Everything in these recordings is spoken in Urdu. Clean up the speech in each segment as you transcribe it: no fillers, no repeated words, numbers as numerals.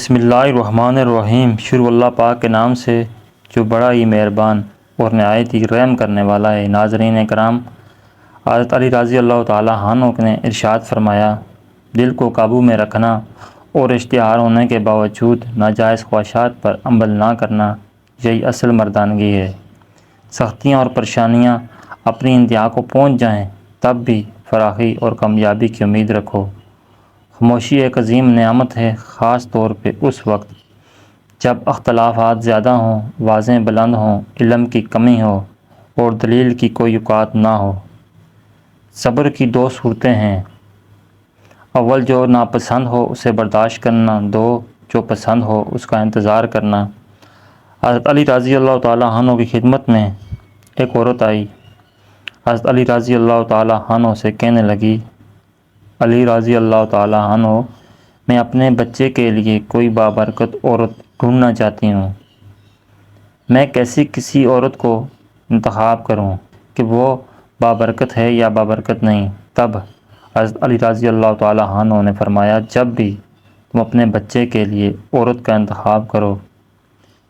بسم اللہ الرحمن الرحیم۔ شروع اللہ پاک کے نام سے جو بڑا ہی مہربان اور نہایت ہی رحم کرنے والا ہے۔ ناظرین کرام، حضرت علی رضی اللہ تعالیٰ عنہ نے ارشاد فرمایا، دل کو قابو میں رکھنا اور اشتہار ہونے کے باوجود ناجائز خواہشات پر عمل نہ کرنا، یہی اصل مردانگی ہے۔ سختیاں اور پریشانیاں اپنی انتہا کو پہنچ جائیں تب بھی فراخی اور کامیابی کی امید رکھو۔ خاموشی ایک عظیم نعمت ہے، خاص طور پہ اس وقت جب اختلافات زیادہ ہوں، آوازیں بلند ہوں، علم کی کمی ہو اور دلیل کی کوئی اوقات نہ ہو۔ صبر کی دو صورتیں ہیں، اول جو ناپسند ہو اسے برداشت کرنا، دو جو پسند ہو اس کا انتظار کرنا۔ حضرت علی رضی اللہ تعالیٰ عنہ کی خدمت میں ایک عورت آئی۔ حضرت علی رضی اللہ تعالیٰ عنہ سے کہنے لگی، علی رضی اللہ تعالیٰ عنہ، میں اپنے بچے کے لیے کوئی بابرکت عورت ڈھونڈنا چاہتی ہوں۔ میں کیسی کسی عورت کو انتخاب کروں کہ وہ بابرکت ہے یا بابرکت نہیں؟ تب حضرت علی رضی اللہ تعالیٰ عنہ نے فرمایا، جب بھی تم اپنے بچے کے لیے عورت کا انتخاب کرو،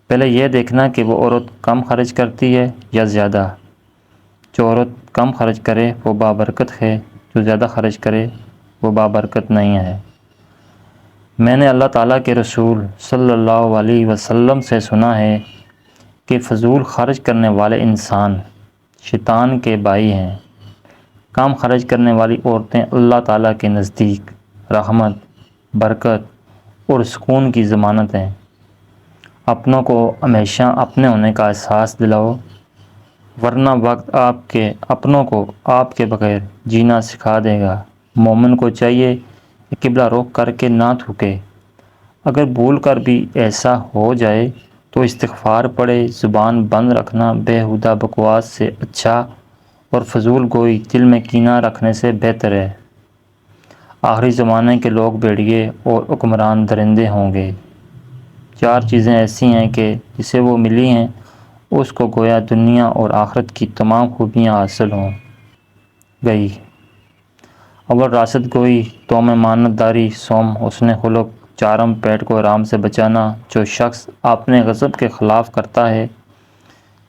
پہلے یہ دیکھنا کہ وہ عورت کم خرچ کرتی ہے یا زیادہ۔ جو عورت کم خرچ کرے وہ بابرکت ہے، جو زیادہ خرچ کرے وہ بابرکت نہیں ہے۔ میں نے اللہ تعالیٰ کے رسول صلی اللہ علیہ وسلم سے سنا ہے کہ فضول خرچ کرنے والے انسان شیطان کے بھائی ہیں۔ کم خرچ کرنے والی عورتیں اللہ تعالیٰ کے نزدیک رحمت، برکت اور سکون کی ضمانت ہیں۔ اپنوں کو ہمیشہ اپنے ہونے کا احساس دلاؤ، ورنہ وقت آپ کے اپنوں کو آپ کے بغیر جینا سکھا دے گا۔ مومن کو چاہیے کہ قبلہ رخ کر کے نہ تھوکے۔ اگر بھول کر بھی ایسا ہو جائے تو استغفار پڑھے۔ زبان بند رکھنا بیہودہ بکواس سے اچھا اور فضول گوئی دل میں کینہ رکھنے سے بہتر ہے۔ آخری زمانے کے لوگ بھیڑیے اور حکمران درندے ہوں گے۔ چار چیزیں ایسی ہیں کہ جسے وہ ملی ہیں اس کو گویا دنیا اور آخرت کی تمام خوبیاں حاصل ہوں گئی۔ اول راست گوئی، دوم امانت داری، سوم حسن خلق، چارم پیٹ کو حرام سے بچانا۔ جو شخص اپنے غضب کے خلاف کرتا ہے،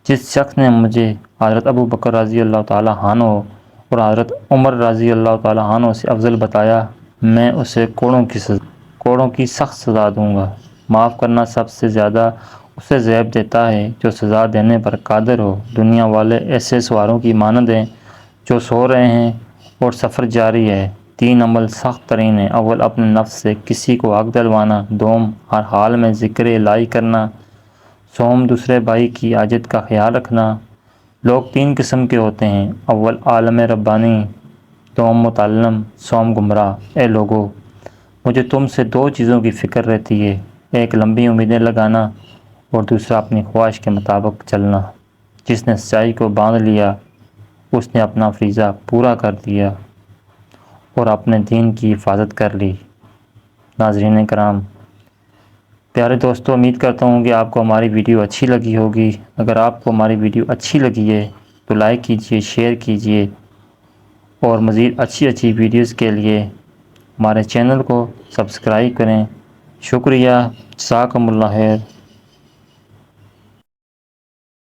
جس شخص نے مجھے حضرت ابو بکر رضی اللہ تعالیٰ عنہ اور حضرت عمر رضی اللہ تعالیٰ عنہ سے افضل بتایا، میں اسے کوڑوں کی سخت سزا دوں گا۔ معاف کرنا سب سے زیادہ اسے زیب دیتا ہے جو سزا دینے پر قادر ہو۔ دنیا والے ایسے سواروں کی مانند ہیں جو سو رہے ہیں اور سفر جاری ہے۔ تین عمل سخت ترین ہیں، اول اپنے نفس سے کسی کو حق دلوانا، دوم ہر حال میں ذکر الہی کرنا، سوم دوسرے بھائی کی حاجت کا خیال رکھنا۔ لوگ تین قسم کے ہوتے ہیں، اول عالم ربانی، دوم متعلم، سوم گمراہ۔ اے لوگو، مجھے تم سے دو چیزوں کی فکر رہتی ہے، ایک لمبی امیدیں لگانا اور دوسرا اپنی خواہش کے مطابق چلنا۔ جس نے سچائی کو باندھ لیا اس نے اپنا فریضہ پورا کر دیا اور اپنے دین کی حفاظت کر لی۔ ناظرین کرام، پیارے دوستو، امید کرتا ہوں کہ آپ کو ہماری ویڈیو اچھی لگی ہوگی۔ اگر آپ کو ہماری ویڈیو اچھی لگی ہے تو لائک کیجئے، شیئر کیجئے اور مزید اچھی ویڈیوز کے لیے ہمارے چینل کو سبسکرائب کریں۔ شکریہ، جزاکم اللہ خیر۔